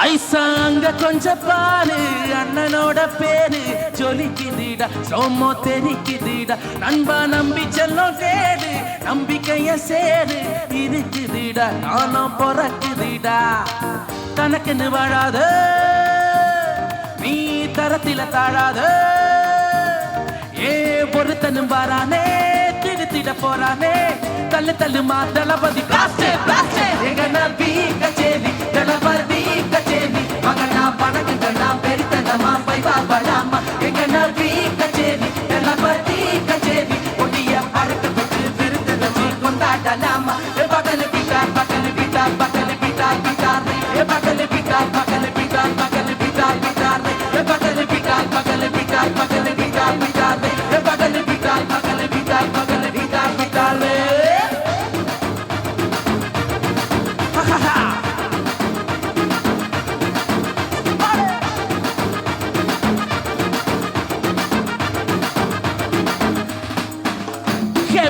ஐசாங்க கொஞ்சம் பாரு அண்ணனோட பேரு ஜொலிக்குதுடா சோமோ தெரிக்குதுடா நண்பா நம்பி செல்லும் கேடு நம்பிக்கைய சேரு இருக்குதுடா நானும் பிறக்குதுடா தனக்குன்னு வாழாத நீ தரத்தில தாழாத ஏ பொறுத்தனும் வாரானே திருத்திட போறானே தள்ளு தள்ளு மாத்தளபதி பிளாஸ்ட் பிளாஸ்ட் எங்க நபி கச்சேரி தளபதி கச்சேரி மகனா பணக்கு கண்ணா பெரித்தனமா பைவா படாமா எங்க நபி கச்சேரி தளபதி கச்சேரி ஒடிய அடக்க பெற்று விருந்தனமா கொண்டாடலாமா பக்கல பிட்டா பக்கல பிட்டா பக்கல பிட்டா பிட்டார் பக்கல பிட்டா பக்கல பிட்டா பக்கல பிட்டா பிட்டார் பக்கல பிட்டா பக்கல பிட்டா பக்கல பிட்டா பிட்டார் பக்கல பிட்டா பக்கல பிட்டா பக்கல பிட்டா பிட்டார்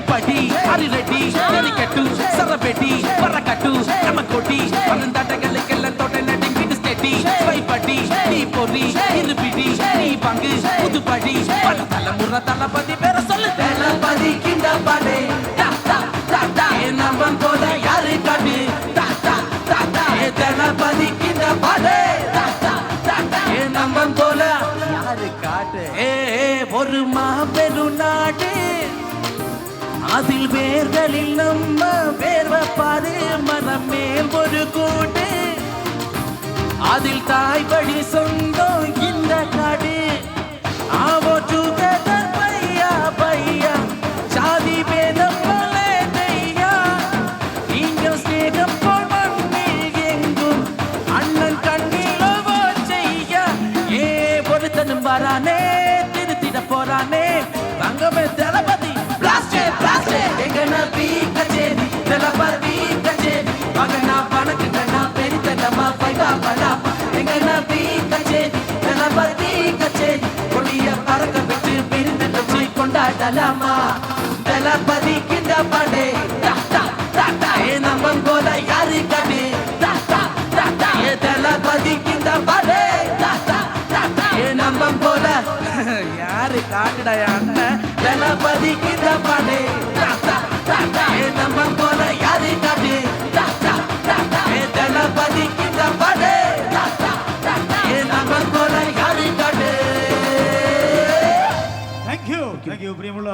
படி ஹரி ரெட்டி கட்டு சரபெட்டி பரக்கட்டு நம்ம கொட்டி பரந்தாட்டங்களுக்கெல்லாம் தோட்ட நடிங்கிட்டு ஸ்டெட்டி படி நீ பொறி இருபிடி நீ பங்கு புதுப்படி பல தலைமுறை தளபதி பேர சொல்லு தளபதி கிண்ட பாடே நம்ம போல யாரு காட்டு தளபதி கிண்ட பாடே நம்ம போல யாரு காட்டு ஒரு மாபெரும் நாடு அதில் வேர்களில் நம்ம வேர்வப்பாரு மனம் மேல் ஒரு கூட்டு அதில் தாய்படி சொந்தம் இந்த காடு ஆவோ டுகெதர் பையா பையா சாதி பேதம் போலே தையா இங்க ஸ்நேகம் போல் மண்ணில் எங்கும் அண்ணன் கண்ணில் செய்யா ஏ பொறுத்தனும் வரானே திருத்திட போறானே தங்கமே தளபதி எங்க நபி கச்சேரி தளபதி கச்சேரி மகனா பணக்கு கண்ணா பெரித்தனமா பைவா படாமா எங்க நபி கச்சேரி தளபதி கச்சேரி கொடிய பறக்க விட்டு விருந்தனமாய் கொண்டாடலாமா தளபதி கிண்ட பாடே நம்ம போல யாரு காட்டு தளபதி கிண்ட பாடே நம்ம போல யாரு காட்டுடா அண்ணன் தளபதி கிண்ட பாடே நம்ம போல யாரு காட்டு தளபதி கிண்ட பாடே நம்ம போல யாரு காட்டு தேங்க்யூ பிரியமுள்ள